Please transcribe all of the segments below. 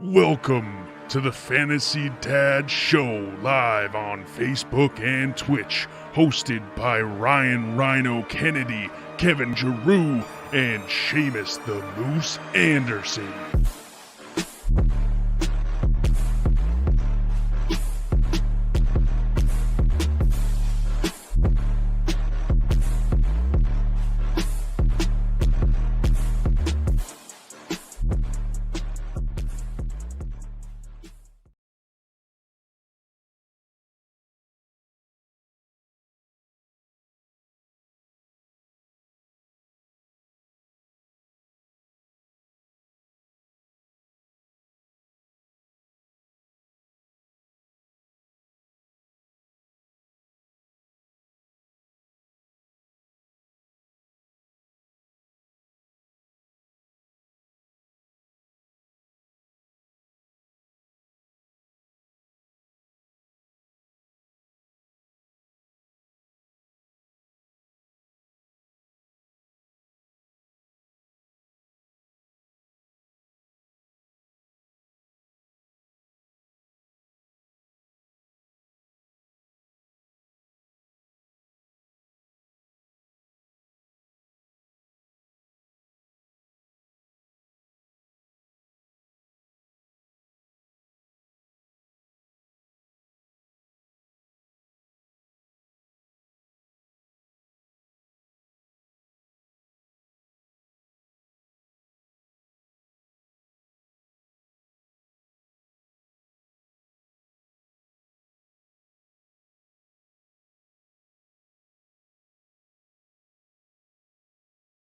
Welcome to the Fantasy Dad Show, live on Facebook and Twitch, hosted by Ryan Ryno Kennedy, Kevin Giroux, and Seamus the Moose Anderson.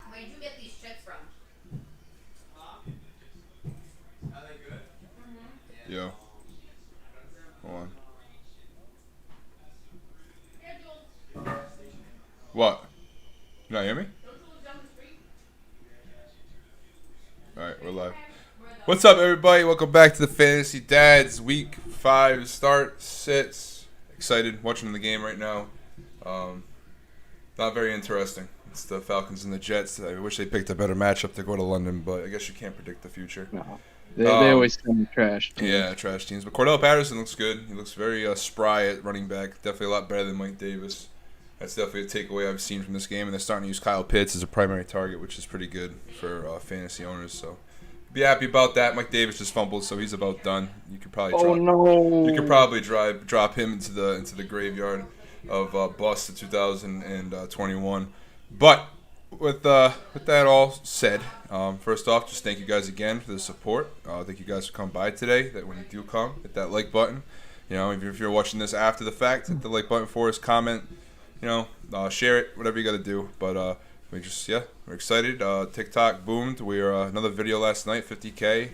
Where'd you get these chips from? Are they good? Mm-hmm. Yo. Hold on. What? You not hear me? Alright, we're live. What's up, everybody? Welcome back to the Fantasy Dads Week 5 start sits. Excited watching the game right now. Not very interesting. It's the Falcons and the Jets. I wish they picked a better matchup to go to London, but I guess you can't predict the future. No. They always send trash teams. Yeah, trash teams. But Cordell Patterson looks good. He looks very spry at running back. Definitely a lot better than Mike Davis. That's definitely a takeaway I've seen from this game. And they're starting to use Kyle Pitts as a primary target, which is pretty good for fantasy owners. So be happy about that. Mike Davis just fumbled, so he's about done. You could probably drop him into the graveyard of bust of 2021. But with that all said, first off, just thank you guys again for the support. Thank you guys for coming by today. That when you do come, hit that like button. You know, if you're watching this after the fact, hit the like button for us. Comment. You know, share it. Whatever you got to do. But we're excited. TikTok boomed. We are another video last night, 50K.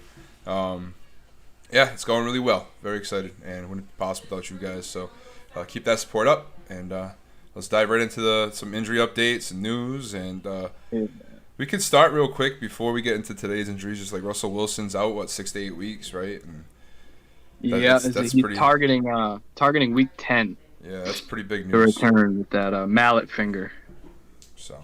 It's going really well. Very excited, and it wouldn't be possible without you guys. So keep that support up, and let's dive right into some injury updates and news. And we can start real quick before we get into today's injuries. Just like Russell Wilson's out, 6 to 8 weeks, right? And he's targeting week 10. Yeah, that's pretty big news. To return with that mallet finger. So,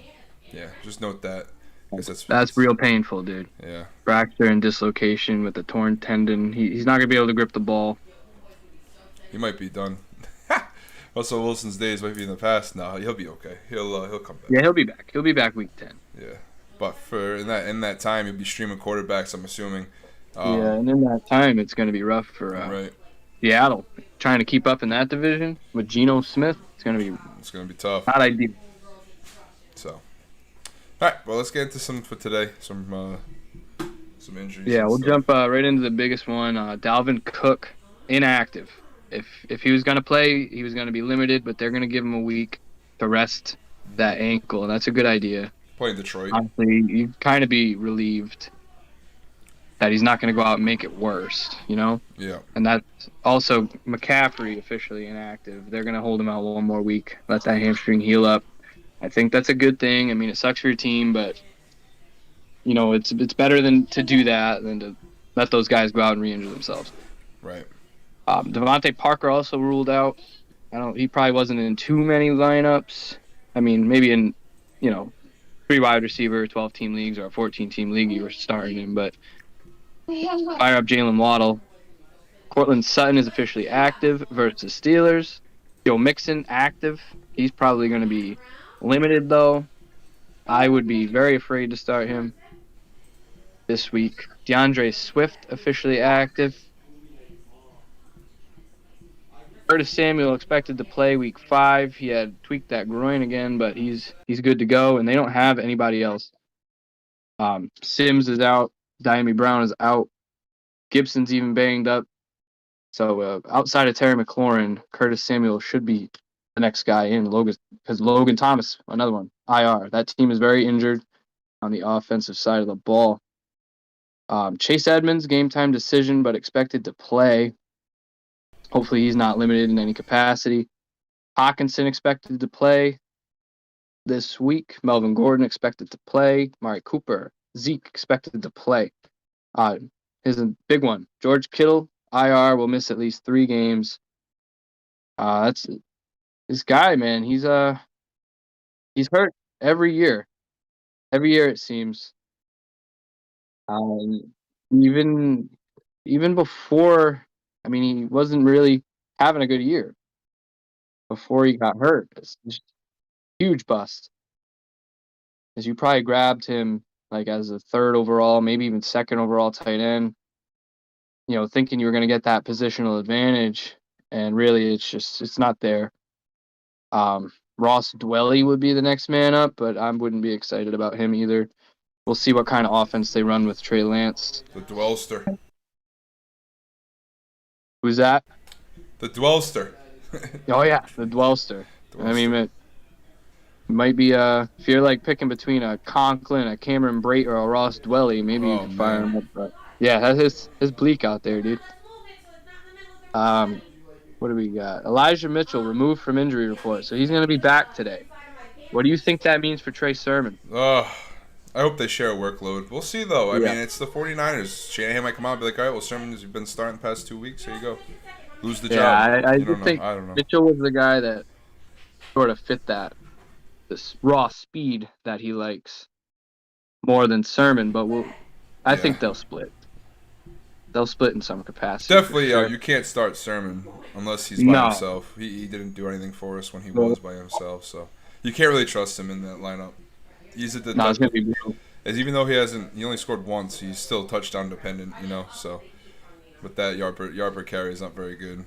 yeah, just note that. I guess that's real painful, dude. Yeah. Fracture and dislocation with the torn tendon. He's not going to be able to grip the ball. He might be done. Russell Wilson's days might be in the past. No, he'll be okay. He'll come back. Yeah, he'll be back. He'll be back week 10. Yeah, but for in that time, he'll be streaming quarterbacks, I'm assuming. And in that time, it's going to be rough for Seattle. Trying to keep up in that division with Geno Smith, it's going to be tough. Not ideal. So, all right. Well, let's get into some for today. Some injuries. Yeah, we'll jump right into the biggest one. Dalvin Cook, inactive. If he was going to play, he was going to be limited, but they're going to give him a week to rest that ankle, and that's a good idea. Playing Detroit. Honestly, you'd kind of be relieved that he's not going to go out and make it worse, you know? Yeah. And that's also McCaffrey officially inactive. They're going to hold him out one more week, let that hamstring heal up. I think that's a good thing. I mean, it sucks for your team, but, you know, it's better than to do that than to let those guys go out and re-injure themselves. Right. Devontae Parker also ruled out. He probably wasn't in too many lineups. I mean, maybe in, 3 wide receiver, 12-team leagues or a 14-team league, you were starting him. But fire up Jalen Waddle. Cortland Sutton is officially active versus Steelers. Joe Mixon active. He's probably going to be limited, though. I would be very afraid to start him this week. DeAndre Swift officially active. Curtis Samuel expected to play week 5. He had tweaked that groin again, but he's good to go, and they don't have anybody else. Sims is out. Diami Brown is out. Gibson's even banged up. So outside of Terry McLaurin, Curtis Samuel should be the next guy in. Because Logan Thomas, another one, IR. That team is very injured on the offensive side of the ball. Chase Edmonds, game time decision, but expected to play. Hopefully he's not limited in any capacity. Hawkinson expected to play this week. Melvin Gordon expected to play. Mari Cooper, Zeke expected to play. Here's a big one. George Kittle, IR, will miss at least 3 games. That's this guy, man. He's hurt every year. Every year it seems. Even before, I mean, he wasn't really having a good year before he got hurt. It's just huge bust. As you probably grabbed him like as a 3rd overall, maybe even 2nd overall tight end, thinking you were going to get that positional advantage, and really it's not there. Ross Dwelly would be the next man up, but I wouldn't be excited about him either. We'll see what kind of offense they run with Trey Lance. The Dwellster. Who's that? The Dwellster. Oh, yeah, the Dwellster. I mean, it might be, if you're like picking between a Conklin, a Cameron Brate, or a Ross Dwelly, maybe you can fire him up. But yeah, that's his bleak out there, dude. What do we got? Elijah Mitchell removed from injury report, so he's going to be back today. What do you think that means for Trey Sermon? I hope they share a workload. We'll see, though. I mean, it's the 49ers. Shanahan might come out and be like, all right, well, Sermon has been starting the past 2 weeks. Here you go. Lose the job. I think Mitchell was the guy that sort of fit this raw speed that he likes more than Sermon, but I think they'll split. They'll split in some capacity. Definitely, sure. You can't start Sermon unless he's by himself. He didn't do anything for us when he was by himself, so you can't really trust him in that lineup. He's it's gonna be brutal. Even though he only scored once, he's still touchdown dependent, so with that yard per carry is not very good.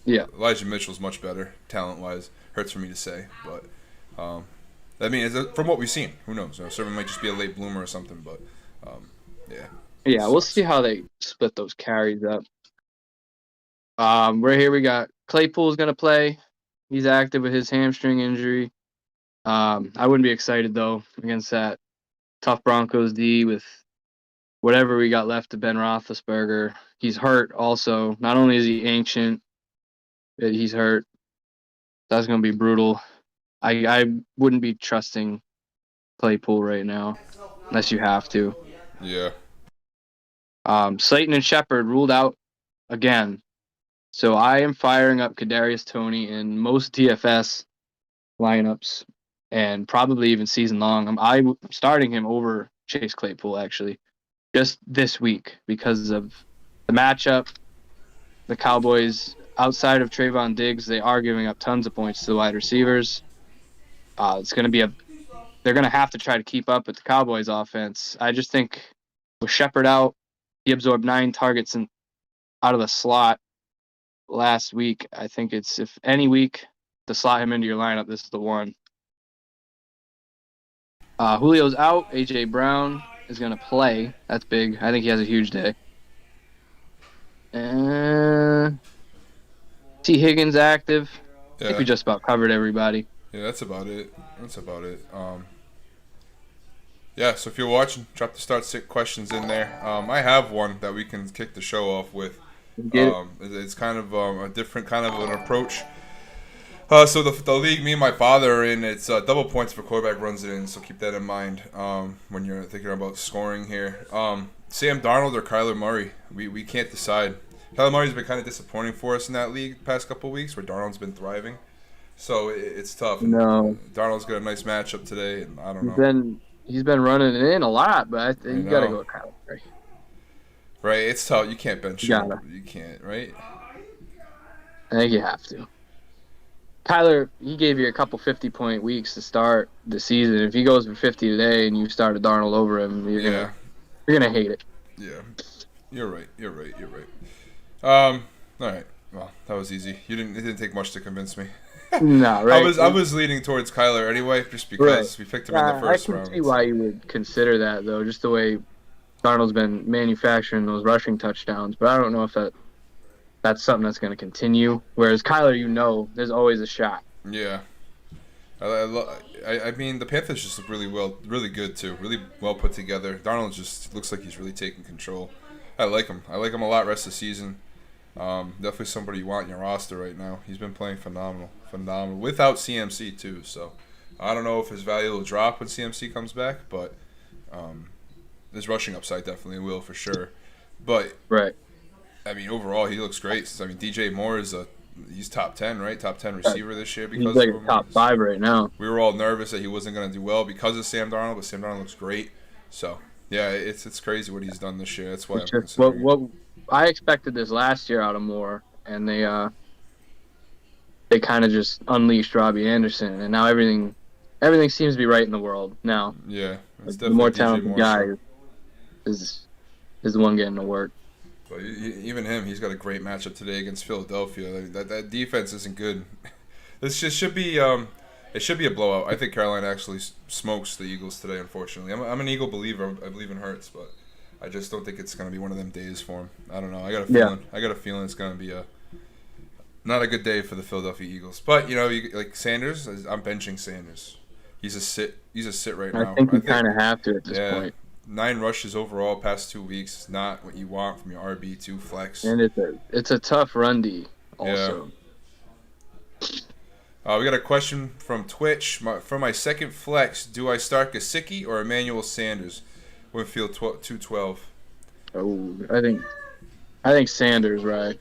Yeah. Elijah Mitchell's much better, talent-wise. Hurts for me to say, but I mean, from what we've seen, who knows? Sermon might just be a late bloomer or something, but yeah. Yeah, we'll see how they split those carries up. Right here we got Claypool's going to play. He's active with his hamstring injury. I wouldn't be excited, though, against that tough Broncos D with whatever we got left of Ben Roethlisberger. He's hurt also. Not only is he ancient, but he's hurt. That's going to be brutal. I wouldn't be trusting Claypool right now unless you have to. Yeah. Slayton and Shepard ruled out again. So I am firing up Kadarius Toney in most DFS lineups and probably even season long. I'm starting him over Chase Claypool, actually, just this week because of the matchup. The Cowboys, outside of Trayvon Diggs, they are giving up tons of points to the wide receivers. It's going to be they're going to have to try to keep up with the Cowboys offense. I just think with Shepard out, he absorbed 9 targets out of the slot last week. I think if any week to slot him into your lineup, this is the one. Julio's out. A.J. Brown is going to play. That's big. I think he has a huge day. T. Higgins active. I think we just about covered everybody. Yeah, that's about it. Yeah, so if you're watching, drop the start sick questions in there. I have one that we can kick the show off with. It's kind of a different kind of an approach. So the league me and my father are in, it's double points for quarterback runs it in, so keep that in mind when you're thinking about scoring here. Sam Darnold or Kyler Murray? We can't decide. Kyler Murray's been kind of disappointing for us in that league the past couple of weeks, where Darnold's been thriving. So it's tough. No. Darnold's got a nice matchup today, and I don't know. he's been running it in a lot, but I think you got to go with Kyler Murray. Right, it's tough. You can't bench him. You can't, right? I think you have to. Kyler, he gave you a couple 50-point weeks to start the season. If he goes for 50 today and you started Darnold over him, you're gonna hate it. Yeah, you're right. All right. Well, that was easy. It didn't take much to convince me. No, right. I was leaning towards Kyler anyway, just because we picked him in the first round. I can see why you would consider that, though, just the way Darnold's been manufacturing those rushing touchdowns. But I don't know if that's something that's going to continue. Whereas Kyler, there's always a shot. Yeah. I mean, the Panthers just look really good too. Really well put together. Darnold just looks like he's really taking control. I like him. I like him a lot rest of the season. Definitely somebody you want in your roster right now. He's been playing phenomenal without CMC too. So I don't know if his value will drop when CMC comes back, but his rushing upside definitely will for sure. But right. I mean, overall he looks great. I mean, DJ Moore he's top 10, right? Top 10 receiver this year because he's like top 5 right now. We were all nervous that he wasn't going to do well because of Sam Darnold, but Sam Darnold looks great. So yeah, it's crazy what he's done this year. That's why I'm considering what I expected this last year out of Moore, and they kind of just unleashed Robbie Anderson, and now everything seems to be right in the world now. Yeah, it's the more talented guy is the one getting to work. But even him, he's got a great matchup today against Philadelphia. That defense isn't good. This just should be it should be a blowout. I think Carolina actually smokes the Eagles today. Unfortunately, I'm an Eagle believer. I believe in Hurts, but I just don't think it's going to be one of them days for him. I don't know. I got a feeling. I got a feeling it's going to be not a good day for the Philadelphia Eagles. But like Sanders, I'm benching Sanders. He's a sit right now. I think you kind of have to at this point. 9 rushes overall past 2 weeks is not what you want from your RB2 flex. And it's a tough run D also. Yeah. We got a question from Twitch. For my second flex, do I start Gesicki or Emmanuel Sanders? Winfield 212. Oh, I think Sanders, right?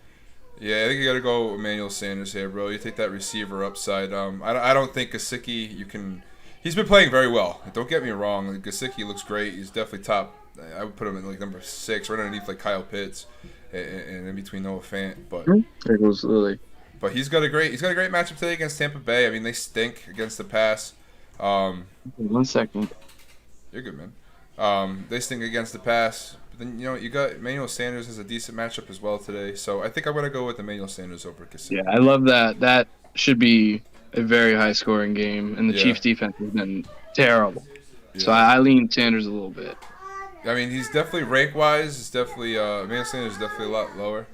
Yeah, I think you got to go Emmanuel Sanders here, bro. You take that receiver upside. I don't think Gesicki, you can. He's been playing very well. Don't get me wrong. Gesicki looks great. He's definitely top. I would put him in like number 6, right underneath like Kyle Pitts, and in between Noah Fant. But there goes Lily. But he's got a great matchup today against Tampa Bay. I mean, they stink against the pass. 1 second. You're good, man. They stink against the pass. But then you got Emmanuel Sanders has a decent matchup as well today. So I think I'm gonna go with Emmanuel Sanders over Gesicki. Yeah, I love that. That should be a very high-scoring game, and the Chiefs' defense has been terrible. Yeah. So I lean Sanders a little bit. I mean, he's definitely rank-wise. It's definitely Emmanuel Sanders is definitely a lot lower,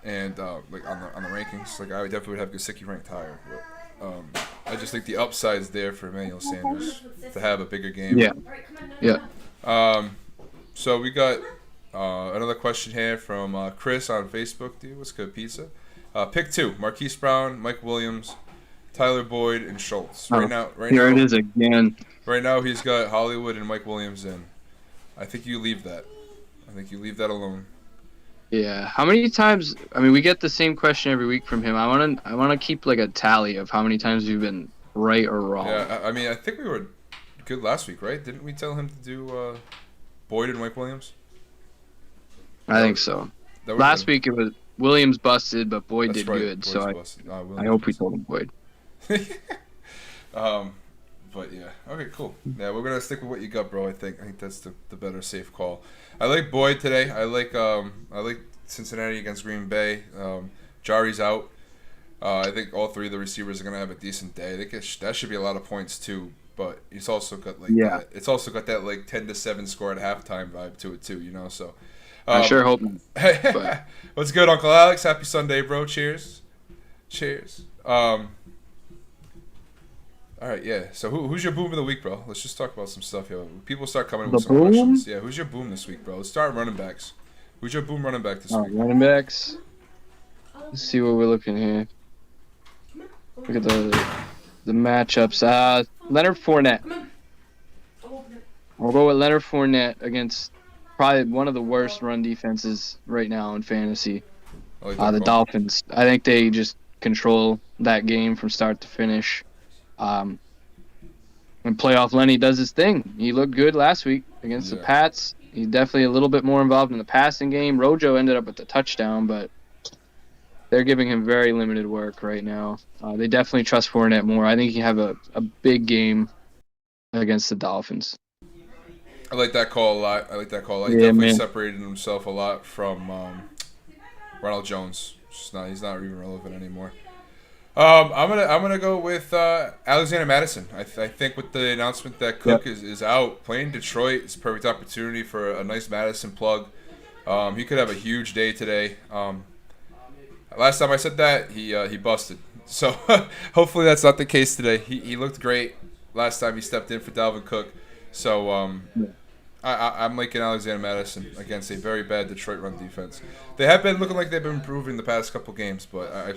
and like on the rankings, like I definitely would have Gesicki ranked higher. But I just think the upside's there for Emmanuel Sanders to have a bigger game. Yeah. So we got another question here from Chris on Facebook. Dude, what's good, pizza? Pick 2: Marquise Brown, Mike Williams, Tyler Boyd, and Schultz. Right now, it is again. Right now, he's got Hollywood and Mike Williams in. I think you leave that. I think you leave that alone. Yeah. How many times? I mean, we get the same question every week from him. I want to keep like a tally of how many times we've been right or wrong. Yeah. I mean, I think we were good last week, right? Didn't we tell him to do Boyd and Mike Williams? I think so. Last week it was Williams busted, but Boyd did good. So I hope we told him Boyd. But yeah, okay, cool. Yeah, we're gonna stick with what you got, bro. I think that's the better safe call. I like Boyd today. I like Cincinnati against Green Bay. Jari's out. I think all 3 of the receivers are gonna have a decent day. I think that should be a lot of points too. But it's also got that, it's also got that like 10-7 score at halftime vibe to it too. So. I sure hope. What's good, Uncle Alex? Happy Sunday, bro. Cheers. All right, yeah. So who's your boom of the week, bro? Let's just talk about some stuff here. People start coming with some questions. Yeah, who's your boom this week, bro? Let's start running backs. Who's your boom running back this week? Running backs. Let's see what we're looking here. Look at the matchups. Leonard Fournette. I'll go with Leonard Fournette against probably one of the worst run defenses right now in fantasy. The Dolphins. I think they just control that game from start to finish. And playoff Lenny does his thing. He looked good last week against the Pats. He's definitely a little bit more involved in the passing game. Rojo ended up with the touchdown, but they're giving him very limited work right now. They definitely trust Fournette more. I think he have a big game against the Dolphins. I like that call a lot. He definitely separated himself a lot from Ronald Jones. He's not even relevant anymore. I'm gonna go with Alexander Madison. I think with the announcement that Cook is out, playing Detroit is a perfect opportunity for a nice Madison plug. He could have a huge day today. Last time I said that, he busted. So hopefully that's not the case today. He looked great last time he stepped in for Dalvin Cook. So I'm liking Alexander Madison against a very bad Detroit run defense. They have been looking like they've been improving the past couple games, but I'm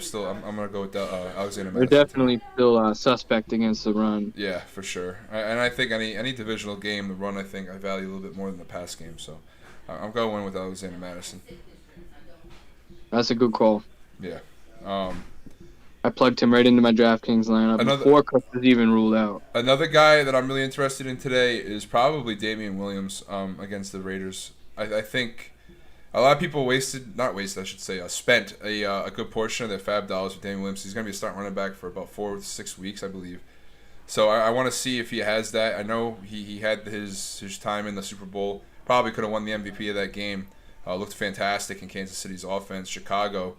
gonna go with Alexander Madison. They're definitely still suspect against the run. Yeah, for sure. And I think any divisional game, the run I value a little bit more than the pass game. So I'm going with Alexander Madison. That's a good call. Yeah. I plugged him right into my DraftKings lineup before Cook was even ruled out. Another guy that I'm really interested in today is probably Damian Williams against the Raiders. I think a lot of people spent a good portion of their fab dollars with Damian Williams. He's going to be a starting running back for about 4 to 6 weeks, I believe. So I want to see if he has that. I know he had his time in the Super Bowl. Probably could have won the MVP of that game. Looked fantastic in Kansas City's offense. Chicago.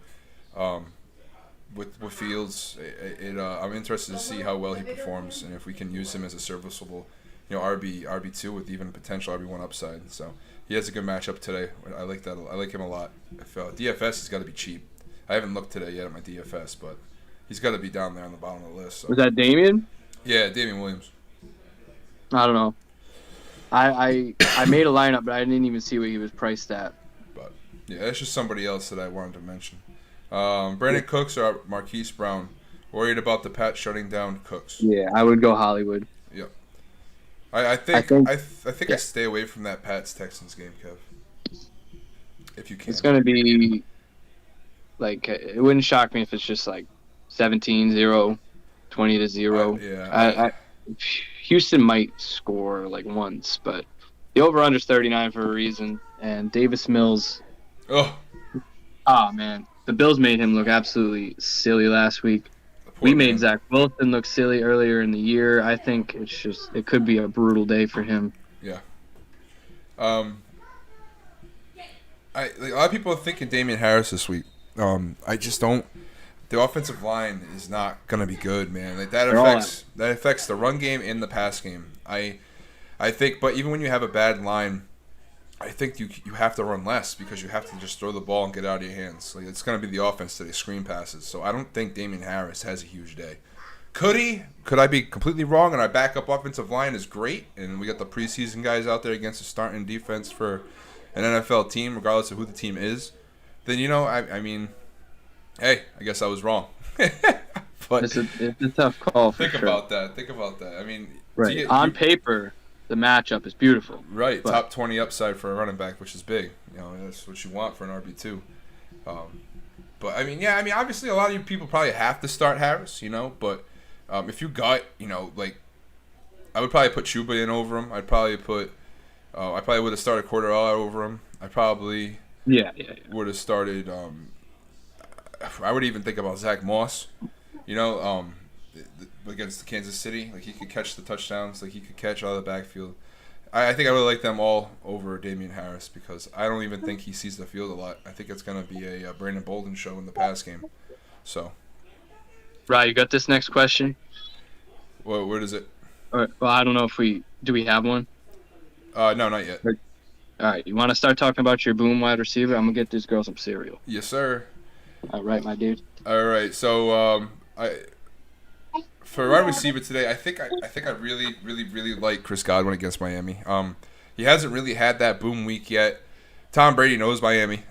With Fields, I'm interested to see how well he performs and if we can use him as a serviceable, RB2 with even potential RB1 upside. So he has a good matchup today. I like that. I like him a lot. If DFS, he's got to be cheap. I haven't looked today yet at my DFS, but he's got to be down there on the bottom of the list. So. Was that Damian? Yeah, Damian Williams. I don't know. I made a lineup, but I didn't even see what he was priced at. But yeah, that's just somebody else that I wanted to mention. Brandon Cooks or Marquise Brown? Worried about the Pats shutting down Cooks? Yeah, I would go Hollywood. Yep. I think I stay away from that Pats Texans game, Kev. If you can. It's gonna be like it wouldn't shock me if it's just like 17-0, 20-0. Houston might score like once, but the over/under is 39 for a reason. And Davis Mills. Oh man. The Bills made him look absolutely silly last week. We made Zach Wilson look silly earlier in the year. I think it could be a brutal day for him. Yeah. A lot of people are thinking Damian Harris this week. I just don't. The offensive line is not gonna be good, man. That affects the run game and the pass game. I think, but even when you have a bad line, I think you have to run less because you have to just throw the ball and get out of your hands. Like it's going to be the offense today, screen passes. So I don't think Damian Harris has a huge day. Could he? Could I be completely wrong? And our backup offensive line is great, and we got the preseason guys out there against the starting defense for an NFL team, regardless of who the team is. Then I mean, hey, I guess I was wrong. But it's a tough call. Think about that. I mean, right. On paper. The matchup is beautiful. Right, top 20 upside for a running back, which is big. That's what you want for an RB2. But obviously a lot of you people probably have to start Harris, But if you got, I would probably put Chuba in over him. I'd probably put, I probably would have started Cordell over him. I probably would have started. I would even think about Zach Moss. Against Kansas City, like he could catch the touchdowns, like he could catch out of the backfield. I think I would like them all over Damian Harris because I don't even think he sees the field a lot. I think it's going to be a Brandon Bolden show in the pass game. So, right, you got this next question? Well, where is it? All right, well, I don't know if we have one. No, not yet. All right, you want to start talking about your boom wide receiver? I'm gonna get this girl some cereal. Yes, sir. All right, my dude. All right, so for wide receiver today, I think I really, really, really like Chris Godwin against Miami. He hasn't really had that boom week yet. Tom Brady knows Miami.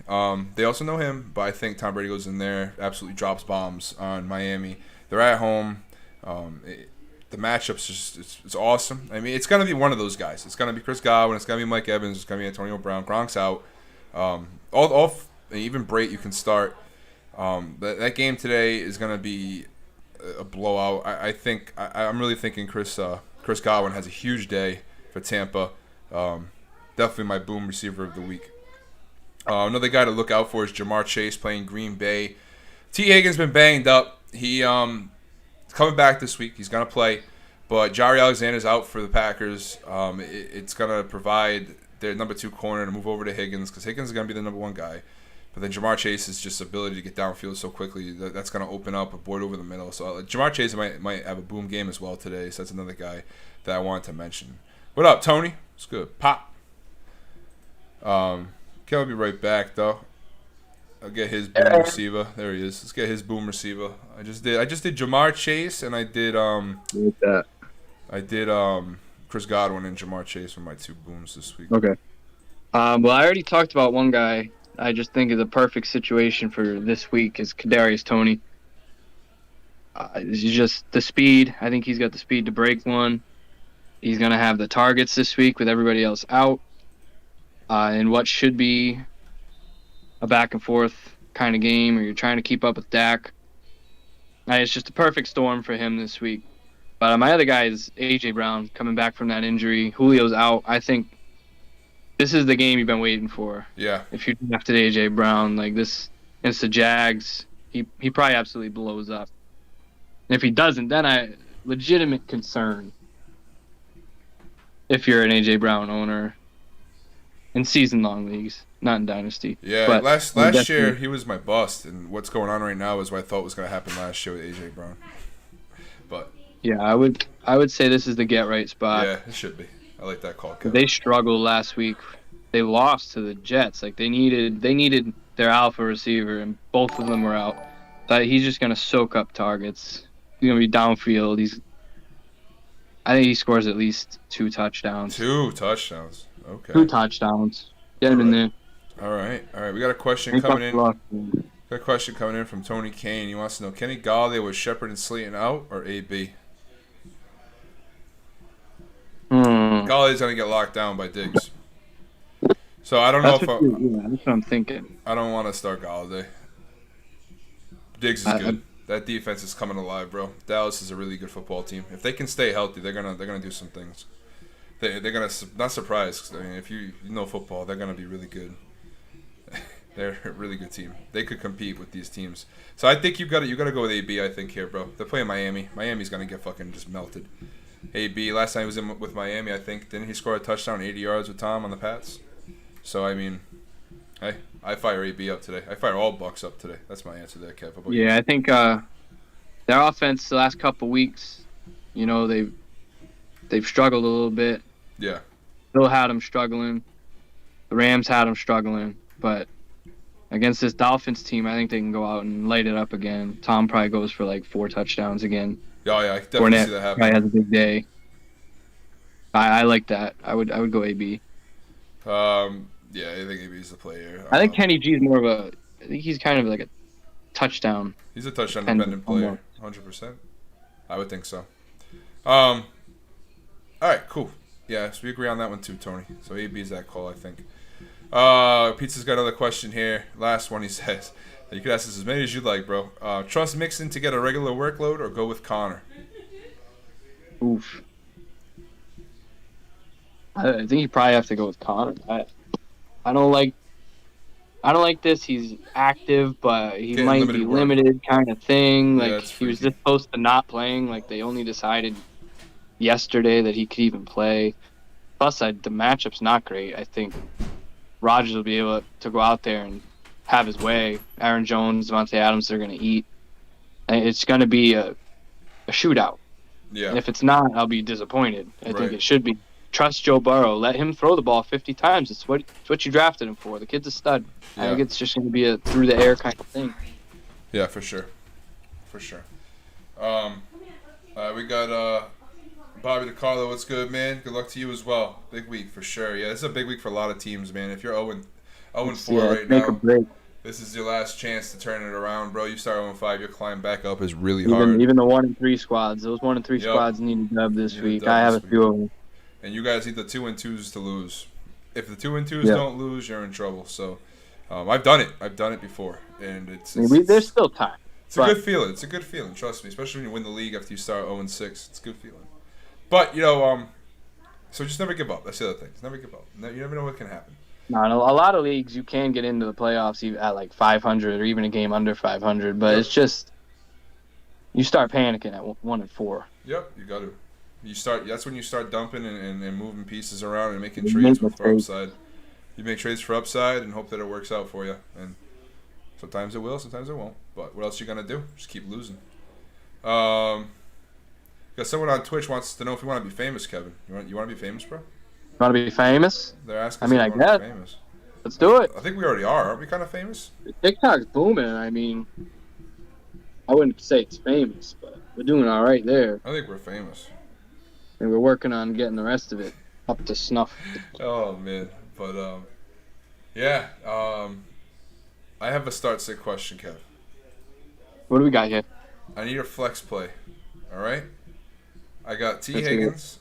They also know him, but I think Tom Brady goes in there, absolutely drops bombs on Miami. They're at home. The matchup's just it's awesome. I mean, it's gonna be one of those guys. It's gonna be Chris Godwin. It's gonna be Mike Evans. It's gonna be Antonio Brown. Gronk's out. Even Brate you can start. That game today is gonna be a blowout. I think I'm really thinking Chris Chris Godwin has a huge day for Tampa. Definitely my boom receiver of the week. Another guy to look out for is Jamar Chase playing Green Bay. T. Higgins been banged up. He's coming back this week. He's going to play. But Jaire Alexander's out for the Packers. It's going to provide their number 2 corner to move over to Higgins because Higgins is going to be the number 1 guy. But then Jamar Chase's just ability to get downfield so quickly, that's going to open up a board over the middle. So Jamar Chase might have a boom game as well today. So that's another guy that I wanted to mention. What up, Tony? It's good. Pop. Kel will be right back though. I'll get his boom receiver. There he is. Let's get his boom receiver. I just did Jamar Chase and I did Chris Godwin and Jamar Chase for my 2 booms this week. Okay. Well, I already talked about one guy. I just think is a perfect situation for this week is Kadarius Toney. It's just the speed. I think he's got the speed to break one. He's gonna have the targets this week with everybody else out. In what should be a back and forth kind of game, or you're trying to keep up with Dak. It's just a perfect storm for him this week. But my other guy is A.J. Brown coming back from that injury. Julio's out. I think this is the game you've been waiting for. Yeah. If you drafted A.J. Brown like this against the Jags, he probably absolutely blows up. And if he doesn't, then legitimate concern if you're an A.J. Brown owner. In season-long leagues, not in Dynasty. Yeah, but last year he was my bust, and what's going on right now is what I thought was going to happen last year with A.J. Brown. But yeah, I would say this is the get-right spot. Yeah, it should be. I like that call, Kevin. They struggled last week. They lost to the Jets. Like they needed their alpha receiver, and both of them were out. But he's just going to soak up targets. He's going to be downfield. I think he scores at least 2 touchdowns. 2 touchdowns. Okay. 2 touchdowns. Get him in there. All right. We got a question coming in. Got a question coming in from Tony Kane. He wants to know: Kenny Galladay was Shepard and Slayton out or AB? Galladay's gonna get locked down by Diggs. So I don't know if that's what I'm thinking. I don't want to start Galladay. Diggs is good. That defense is coming alive, bro. Dallas is a really good football team. If they can stay healthy, they're gonna do some things. They're gonna not surprise. I mean, if you know football, they're gonna be really good. They're a really good team. They could compete with these teams. So I think you gotta go with AB. I think here, bro. They're playing Miami. Miami's gonna get fucking just melted. AB last time he was in with Miami, I think didn't he score a touchdown, 80 yards with Tom on the Pats? So I mean, hey, I fire AB up today. I fire all Bucks up today. That's my answer there, Kev. How about you? I think their offense the last couple weeks, they've struggled a little bit. Yeah. Bill had them struggling. The Rams had them struggling. But against this Dolphins team, I think they can go out and light it up again. Tom probably goes for like 4 touchdowns again. Oh, yeah, I definitely see that happen. Probably has a big day. I like that. I would go AB. Yeah, I think AB's the player. I think Kenny G is more of a. I think he's kind of like a touchdown. He's a touchdown-dependent player, 100%. I would think so. All right, cool. Yeah, so we agree on that one too, Tony. So AB's that call, I think. Pizza's got another question here. Last one, he says. You could ask this as many as you'd like, bro. Trust Mixon to get a regular workload or go with Connor? Oof. I think you probably have to go with Connor. I don't like this. He's active, but he might be limited kind of thing. Like he was just supposed to not playing. Like they only decided yesterday that he could even play. Plus, the matchup's not great. I think Rodgers will be able to go out there and have his way. Aaron Jones, Devontae Adams, they're going to eat. And it's going to be a shootout. Yeah. And if it's not, I'll be disappointed. I think it should be. Trust Joe Burrow. Let him throw the ball 50 times. It's what you drafted him for. The kid's a stud. Yeah. I think it's just going to be a through-the-air kind of thing. Yeah, for sure. For sure. We got Bobby DiCarlo. What's good, man? Good luck to you as well. Big week for sure. Yeah, this is a big week for a lot of teams, man. If you're 0-4 right now, this is your last chance to turn it around, bro. You start 0-5, your climb back up is really hard. Even the 1-3 squads. Those 1-3 squads need a dub this week. I have a few of them. And you guys need the 2-2s to lose. If the 2-2s don't lose, you're in trouble. So, I've done it. I've done it before, and there's still time. It's a good feeling. It's a good feeling. Trust me, especially when you win the league after you start 0-6. It's a good feeling. But so just never give up. That's the other thing. Just never give up. You never know what can happen. No, in a lot of leagues you can get into the playoffs even at like 500 or even a game under 500, but it's just you start panicking at 1-4. Yep, you got to. That's when you start dumping and moving pieces around and making trades for upside. You make trades for upside and hope that it works out for you. And sometimes it will, sometimes it won't. But what else you gonna do? Just keep losing. Got someone on Twitch wants to know if you want to be famous, Kevin. You want to be famous, bro? Want to be famous? They're asking. I mean, I guess. Famous. Let's do it. I think we already are. Aren't we kind of famous? TikTok's booming. I mean, I wouldn't say it's famous, but we're doing all right there. I think we're famous. And we're working on getting the rest of it up to snuff. Oh man, but yeah. I have a start sit question, Kev. What do we got here? I need a flex play. All right. I got T. Higgins,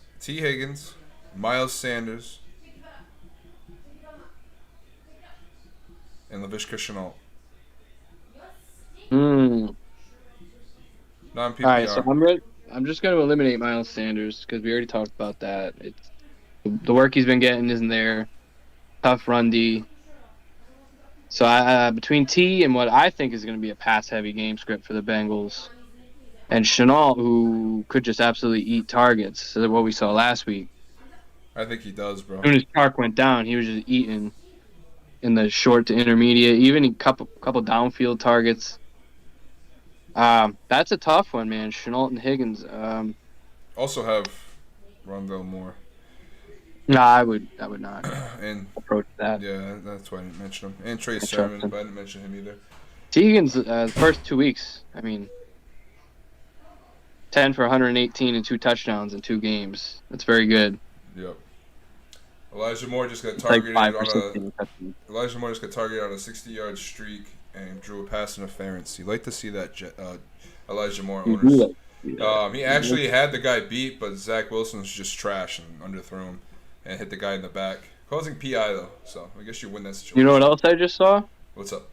Miles Sanders, and Laviska Shenault. Non-PPR. All right, so I'm just going to eliminate Miles Sanders because we already talked about that. The work he's been getting isn't there. Tough run D. So between T and what I think is going to be a pass-heavy game script for the Bengals, and Shenault, who could just absolutely eat targets, is what we saw last week. I think he does, bro. As soon as Park went down, he was just eating in the short to intermediate, even a couple downfield targets. That's a tough one, man. Shenault and Higgins. Also have Rondell Moore. No, I would not and approach that. Yeah, that's why I didn't mention him. And Trey Sermon, but I didn't mention him either. Higgins, the first 2 weeks, I mean, 10 for 118 and 2 touchdowns in 2 games. That's very good. Yep. Elijah Moore just got targeted on a 60-yard streak and drew a pass interference. You like to see that, Elijah Moore owners. He actually had the guy beat, but Zach Wilson was just trash and underthrew him and hit the guy in the back. Causing PI, though, so I guess you win that situation. You know what else I just saw? What's up?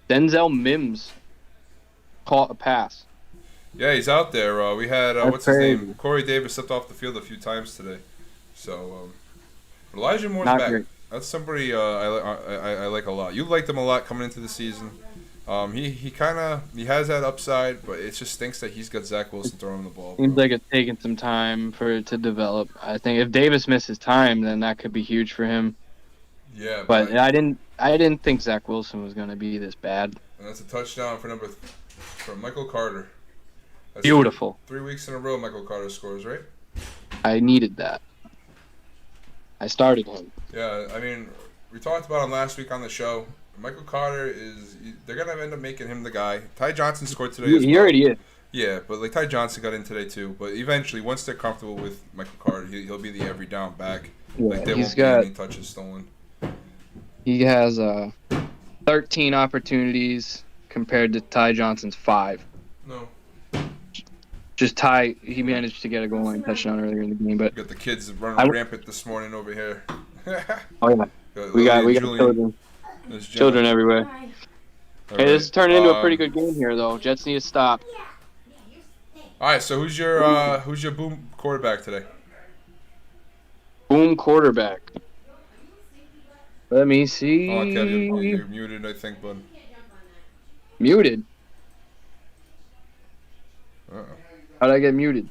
Denzel Mims caught a pass. Yeah, he's out there. We had, what's his name? Corey Davis stepped off the field a few times today. So, Elijah Moore's back. Great. That's somebody I like a lot. You liked him a lot coming into the season. He has that upside, but it just stinks that he's got Zach Wilson throwing the ball. Seems like it's taking some time for it to develop. I think if Davis misses time, then that could be huge for him. Yeah, but I didn't think Zach Wilson was going to be this bad. And that's a touchdown for Michael Carter. That's Beautiful. 3 weeks in a row, Michael Carter scores, right? I needed that. I started him. Yeah, I mean, we talked about him last week on the show. Michael Carter they're going to end up making him the guy. Ty Johnson scored today as well. He already is. Yeah, but Ty Johnson got in today too. But eventually, once they're comfortable with Michael Carter, he'll be the every down back. Yeah, there won't be any touches stolen. He has 13 opportunities compared to Ty Johnson's 5. No. Just Ty, he managed to get a goal line touchdown earlier in the game, but got the kids running rampant this morning over here. Oh yeah, we got children everywhere. Hey, this is turning into a pretty good game here, though. Jets need to stop. All right, so who's your boom quarterback today? Boom quarterback. Let me see. Oh, Kevin, you're muted, I think, bud. Muted? Uh-oh. How'd I get muted?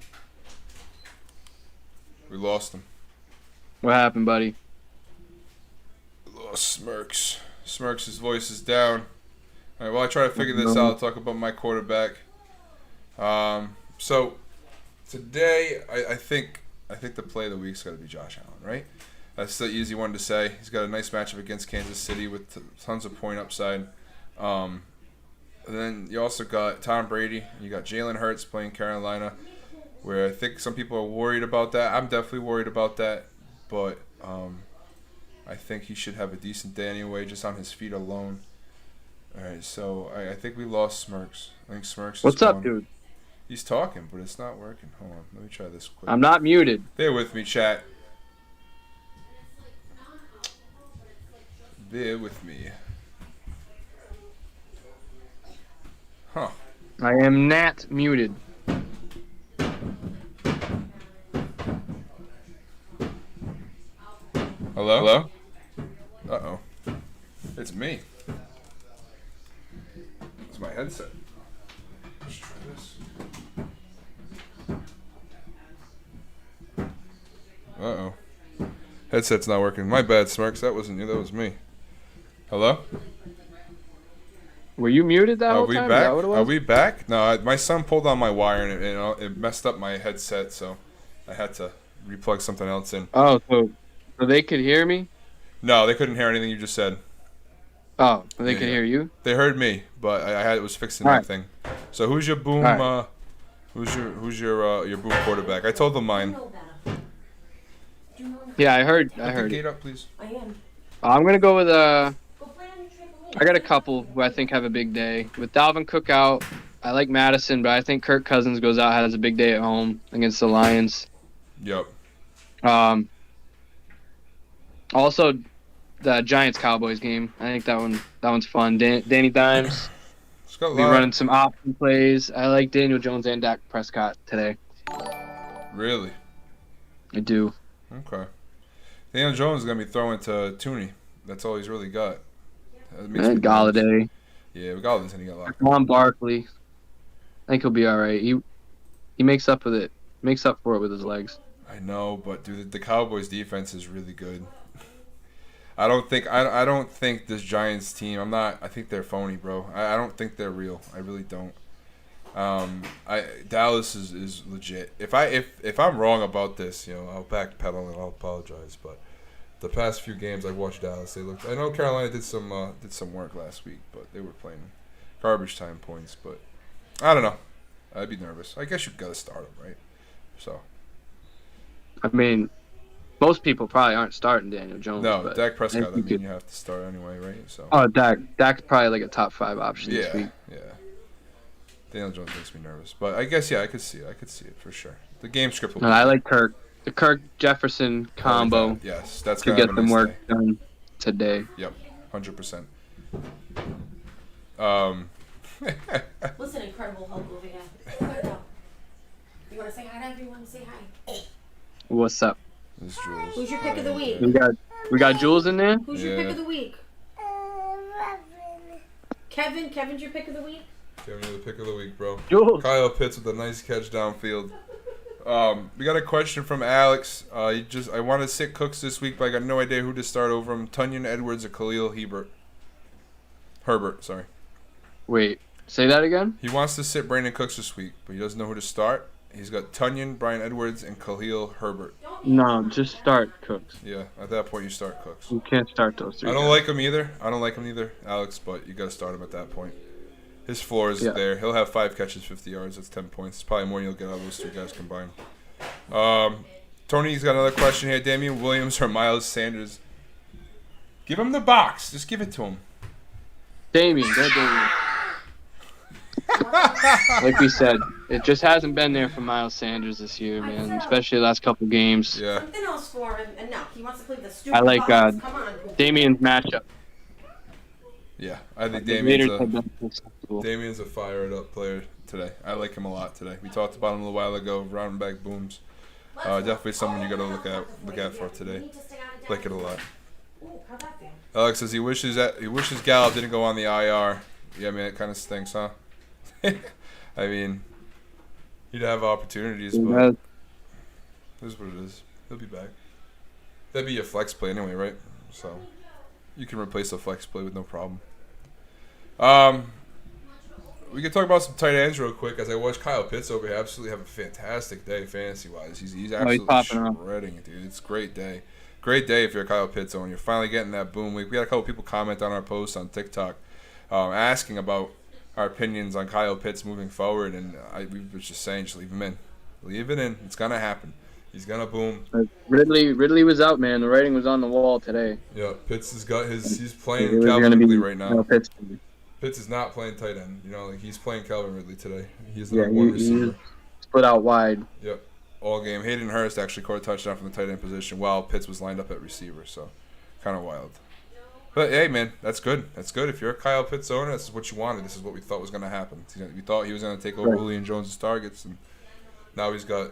We lost him. What happened, buddy? We lost Smirks. Smirks' voice is down. All right, well, I try to figure this out. Talk about my quarterback. So today, I think the play of the week's got to be Josh Allen, right? That's the easy one to say. He's got a nice matchup against Kansas City with tons of point upside. And then you also got Tom Brady. You got Jalen Hurts playing Carolina, where I think some people are worried about that. I'm definitely worried about that, but I think he should have a decent day anyway, just on his feet alone. All right, so I think we lost Smirks. I think Smirks is What's gone. up, dude? He's talking, but it's not working. Hold on, let me try this quick. I'm not muted. Bear with me, chat. Bear with me. Huh. I am not muted. to my headset. Let's try this. Uh-oh. Headset's not working. My bad, Smirks. That wasn't you. That was me. Hello? Were you muted that Are whole we time? back? Is that what it was? Are we back? No, my son pulled on my wire and it messed up my headset, so I had to replug something else in. Oh, so they could hear me? No, they couldn't hear anything you just said. Oh, they Yeah, could yeah. hear you? They heard me, but I was fixing All my right. thing. So who's your boom? All right. Who's your boom quarterback? I told them mine. Yeah, I heard Put the it. gate up, please. I am. I'm going to go with Go play on your trampoline. I got a couple who I think have a big day. With Dalvin Cook out, I like Madison, but I think Kirk Cousins goes out, has a big day at home against the Lions. Yep. Also, the Giants-Cowboys game. I think that one's fun. Danny Dimes It's got a be lot. running some option plays. I like Daniel Jones and Dak Prescott today. Really? I do. Okay. Daniel Jones is gonna be throwing to Tooney. That's all he's really got. That makes me And nervous. Galladay. Yeah, Galladay said he got locked. Ron Barkley. I think he'll be all right. He makes up with it. Makes up for it with his legs. I know, but dude, the Cowboys defense is really good. I don't think this Giants team. I think they're phony, bro. I don't think they're real. I really don't. Dallas is legit. If I'm wrong about this, I'll backpedal and I'll apologize. But the past few games I've watched Dallas, they looked. I know Carolina did some work last week, but they were playing garbage time points. But I don't know. I'd be nervous. I guess you've got to start them, right? So I mean, most people probably aren't starting Daniel Jones. no, but Dak Prescott. I you mean, could- you have to start anyway, right? So Oh, Dak's probably like a top 5 option this week. yeah. Daniel Jones makes me nervous, but I guess I could see it for sure. The game script will. And I like Kirk. The Kirk Jefferson combo Yes, that's to gonna get have a some nice work day. done today. Yep, 100%. Listen, Incredible Hulk over here. What now? You want to say hi to everyone? Say hi. What's up? This is Jules. Who's your pick of the week? We got Jules in there. Who's your pick Yeah. of the week? Kevin. Kevin's your pick of the week? Giving you the pick of the week, bro. Jules. Kyle Pitts with a nice catch downfield. We got a question from Alex. I want to sit Cooks this week, but I got no idea who to start over him. Tunyon, Edwards, or Khalil Herbert, sorry. Wait, say that again? He wants to sit Brandon Cooks this week, but he doesn't know who to start. He's got Tunyon, Brian Edwards, and Khalil Herbert. No, just start Cooks. Yeah, at that point you start Cooks. You can't start those 3 I don't guys. like him either, Alex, but you got to start him at that point. His floor is Yeah. there. He'll have 5 catches, 50 yards. That's 10 points. It's probably more than you'll get out of those 2 guys combined. Tony's got another question here. Damian Williams or Miles Sanders? Give him the box. Just give it to him. Damien, go Damien. Like we said, it just hasn't been there for Miles Sanders this year, man. Especially the last couple games. Yeah. Something else for him. And no, he wants to play the stupid I like, box. Come on. Damien's matchup. Yeah. I think The Raiders have Damien's been susceptible. a fired up player today. I like him a lot today. We talked about him a little while ago. Round back booms. Definitely someone you got to look at for today. Like it a lot. Ooh, how'd that feel? Alex says he wishes Gallup didn't go on the IR. Yeah, man, it kind of stinks, huh? I mean, he'd have opportunities, but this is what it is. He'll be back. That'd be a flex play anyway, right? So you can replace a flex play with no problem. We can talk about some tight ends real quick. As I watch Kyle Pitts over here, absolutely have a fantastic day fantasy wise. He's absolutely popping off. shredding it, dude. It's a great day. Great day if you're a Kyle Pitts owner. You're finally getting that boom week. We had a couple people comment on our post on TikTok, asking about our opinions on Kyle Pitts moving forward, and we were just saying, just leave him in. Leave it in. It's gonna happen. He's gonna boom. Ridley was out, man. The writing was on the wall today. Yeah, Pitts has got he's playing It was Calvin gonna be Ridley right now. no Pitts. Pitts is not playing tight end. Like he's playing Calvin Ridley today. He's the Yeah, number one he receiver. split out wide. Yep. All game. Hayden Hurst actually caught a touchdown from the tight end position while Pitts was lined up at receiver. So, kind of wild. But hey, man, that's good. That's good. If you're a Kyle Pitts owner, this is what you wanted. This is what we thought was going to happen. We thought he was going to take over Right. Julio Jones' targets, and now he's got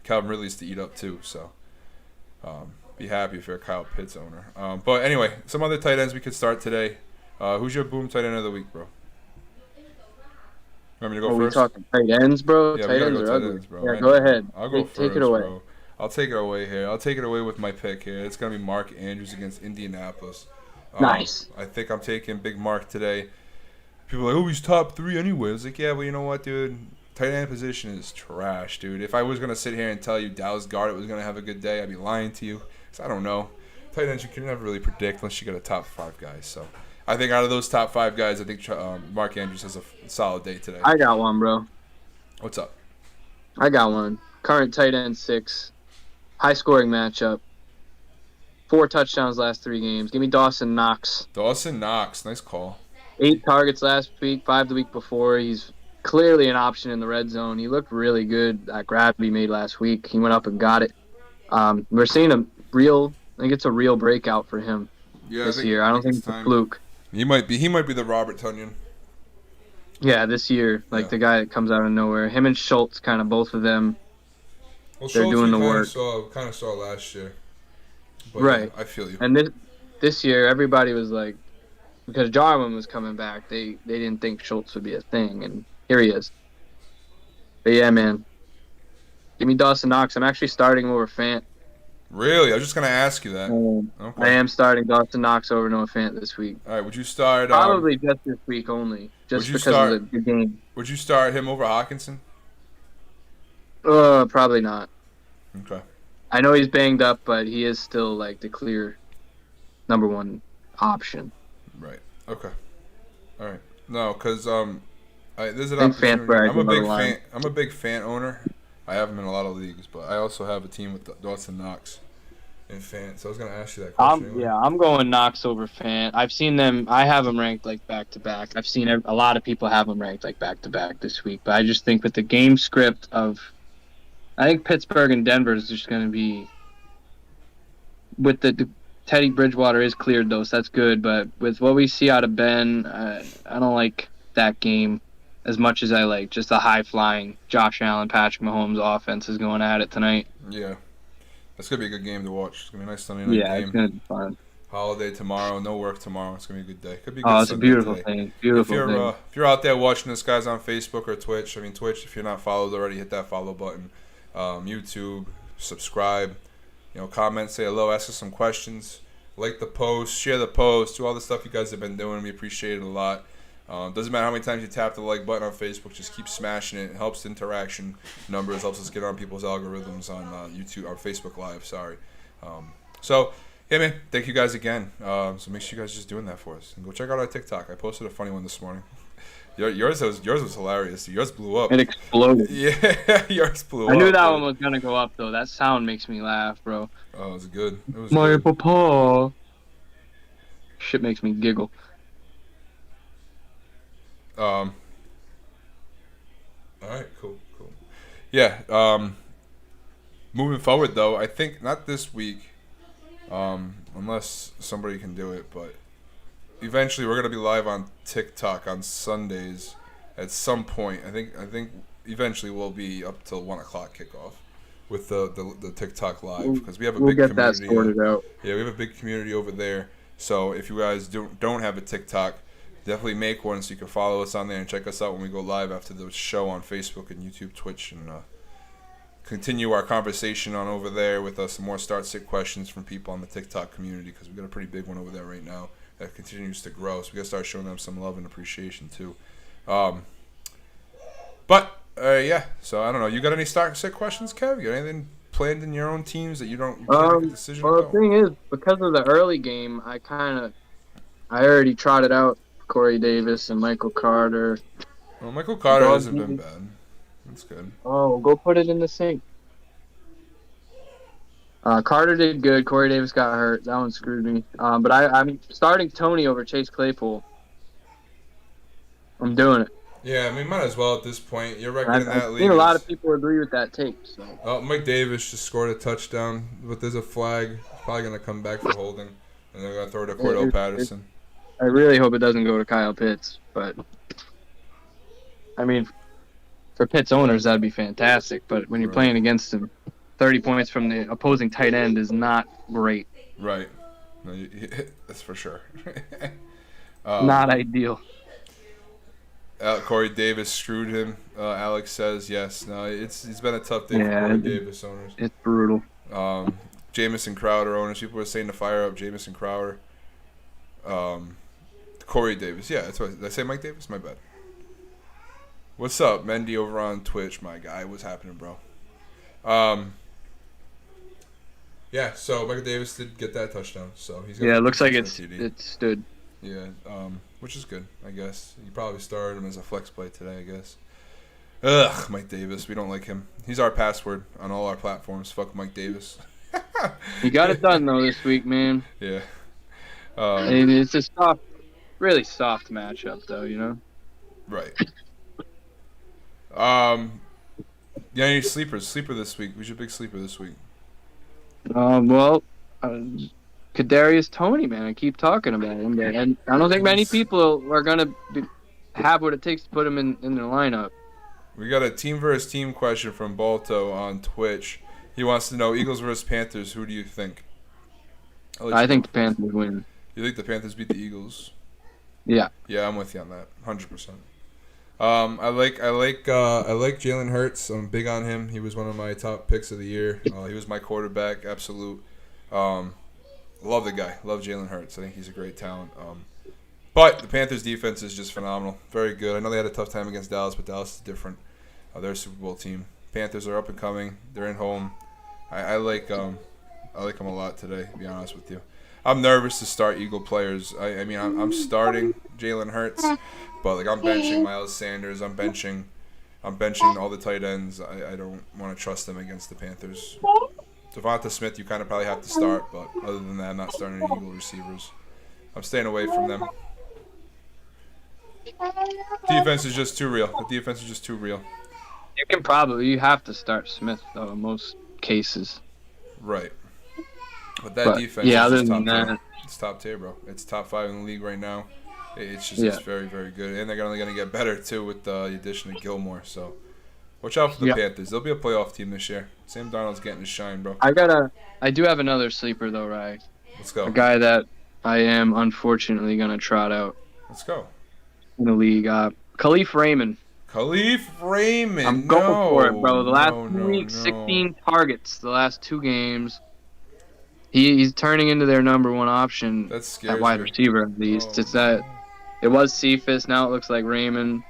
Calvin Ridley's to eat up too. So, be happy if you're a Kyle Pitts owner. But anyway, some other tight ends we could start today. Who's your boom tight end of the week, bro? Want me to go Are we first? talking tight ends, bro? Yeah, we Tight gotta ends go are tight ugly. ends, bro. Yeah, I go know. ahead. I'll go Take first, it away. bro. I'll take it away here. I'll take it away with my pick here. It's gonna be Mark Andrews against Indianapolis. Nice. I think I'm taking Big Mark today. People are like, oh, he's top 3 anyway. I was like, yeah, well, you know what, dude? Tight end position is trash, dude. If I was gonna sit here and tell you Dallas Goedert was gonna have a good day, I'd be lying to you. Cause I don't know. Tight ends you can never really predict unless you got a top 5 guys. So I think out of those top 5 guys, I think Mark Andrews has a solid day today. I got one, bro. What's up? I got one. Current tight end 6. High scoring matchup. 4 touchdowns last 3 games. Give me Dawson Knox. Dawson Knox, nice call. 8 targets last week, 5 the week before. He's clearly an option in the red zone. He looked really good. That grab he made last week, he went up and got it. We're seeing I think it's a real breakout for him this year. I don't think it's a fluke. He might be the Robert Tonyan. Yeah, this year, the guy that comes out of nowhere. Him and Schultz, kind of both of them. Well, they're Schultz doing the work. Kind of saw last year. But Right. Yeah, I feel you. And this year, everybody was like, because Jarwin was coming back, they didn't think Schultz would be a thing, and here he is. But yeah, man. Give me Dawson Knox. I'm actually starting him over Fant. Really? I was just going to ask you that. Okay. I am starting Dawson Knox over Noah Fant this week. All right, would you start... Probably just this week only, just because of the game. Would you start him over Hawkinson? Probably not. Okay. I know he's banged up, but he is still, the clear number 1 option. Right. Okay. All right. No, because there's an I think opportunity. I'm a big Fant owner. I have him in a lot of leagues, but I also have a team with Dawson Knox and Fant. So I was going to ask you that question. Anyway. Yeah, I'm going Knox over Fant. I've seen them. I have them ranked back to back. I've seen a lot of people have them ranked back to back this week, but I just think with the game script I think Pittsburgh and Denver is just going to be with the Teddy Bridgewater is cleared though, so that's good. But with what we see out of Ben, I don't like that game as much as I like just the high-flying Josh Allen, Patrick Mahomes offense is going at it tonight. Yeah. That's going to be a good game to watch. It's going to be a nice Sunday night game. Yeah, it's going to be fun. Holiday tomorrow, no work tomorrow. It's going to be a good day. Could be a good it's Sunday a beautiful today. thing. Beautiful thing. If you're out there watching this, guys, on Facebook or Twitch, Twitch, if you're not followed already, hit that follow button. YouTube, subscribe, comment, say hello, ask us some questions, like the post, share the post, do all the stuff you guys have been doing. We appreciate it a lot. Doesn't matter how many times you tap the like button on Facebook, just keep smashing it. It helps the interaction numbers, helps us get on people's algorithms on YouTube or Facebook Live. Sorry. So, yeah, man, thank you guys again. So make sure you guys just doing that for us. And go check out our TikTok. I posted a funny one this morning. Yours was hilarious. Yours blew up. It exploded. Yeah, yours blew up. I knew that one was going to go up, though. That sound makes me laugh, bro. Oh, it was good. It was My good. papa. Shit makes me giggle. All right, cool. Yeah, moving forward, though, I think not this week, unless somebody can do it, but eventually we're going to be live on TikTok on Sundays at some point. I think eventually we'll be up till 1 o'clock kickoff with the TikTok live because we have a big community. We'll get that sorted out. Yeah, we have a big community over there. So if you guys don't have a TikTok, definitely make one so you can follow us on there and check us out when we go live after the show on Facebook and YouTube, Twitch, and continue our conversation on over there with some more start-sit questions from people on the TikTok community because we've got a pretty big one over there right now that continues to grow. So we got to start showing them some love and appreciation too. Yeah, so I don't know. You got any start-sit questions, Kev? You got anything planned in your own teams that you can't make a decision about? The thing is, because of the early game, I already trotted out Corey Davis and Michael Carter. Well, Michael Carter hasn't been bad. That's good. Oh, go put it in the sink. Carter did good. Corey Davis got hurt. That one screwed me. But I'm starting Tony over Chase Claypool. I'm doing it. Yeah, might as well at this point. You're reckoning that league. I've seen a lot of people agree with that take. So. Mike Davis just scored a touchdown, but there's a flag. He's probably going to come back for holding, and they're going to throw it to Cordell Patterson. I really hope it doesn't go to Kyle Pitts, but for Pitts owners, that'd be fantastic. But when you're playing against him, 30 points from the opposing tight end is not great. Right. No, that's for sure. Not ideal. Corey Davis screwed him. Alex says yes. No, it's been a tough day for Corey Davis owners. It's brutal. Jamison Crowder owners. People were saying to fire up Jamison Crowder. Corey Davis. Yeah, that's what did I say. Mike Davis. My bad. What's up, Mendy over on Twitch, my guy? What's happening, bro? Yeah. So Michael Davis did get that touchdown. So he's Yeah, it looks like it TD. stood. Yeah. Which is good, I guess. You probably started him as a flex play today, I guess. Ugh, Mike Davis. We don't like him. He's our password on all our platforms. Fuck Mike Davis. He got it done though this week, man. Yeah. And it's a soft, really soft matchup though, you know. Right. Yeah, any sleepers? Sleeper this week. Who's your big sleeper this week? Well, Kadarius Toney, man. I keep talking about him, but I don't think many people are gonna have what it takes to put him in their lineup. We got a team versus team question from Balto on Twitch. He wants to know Eagles versus Panthers. Who do you think? I think the Panthers win. You think the Panthers beat the Eagles? Yeah. Yeah, I'm with you on that. 100%. I like Jalen Hurts. I'm big on him. He was one of my top picks of the year. He was my quarterback, absolute. Love the guy. Love Jalen Hurts. I think he's a great talent. But the Panthers' defense is just phenomenal. Very good. I know they had a tough time against Dallas, but Dallas is different. They're a Super Bowl team. Panthers are up and coming. They're in home. I like them a lot today, to be honest with you. I'm nervous to start Eagle players. I mean, I'm starting Jalen Hurts, but like I'm benching Miles Sanders. I'm benching all the tight ends. I don't want to trust them against the Panthers. Devonta Smith, you kind of probably have to start, but other than that, I'm not starting any Eagle receivers. I'm staying away from them. Defense is just too real. The defense is just too real. You have to start Smith though in most cases. Right. But defense is other just than top tier. that, It's top tier, bro. It's top 5 in the league right now. It's just it's very, very good. And they're only going to get better, too, with the addition of Gilmore. So watch out for the Panthers. They'll be a playoff team this year. Sam Darnold's getting his shine, bro. I do have another sleeper, though, Rye. Let's go. A guy that I am unfortunately going to trot out. Let's go. In the league. Khalif Raymond. Khalif Raymond. I'm going for it, bro. The last 2 weeks, 16 targets. The last 2 games. He's turning into their number 1 option at wide receiver, at least. It's that it was Cephas, now it looks like Raymond.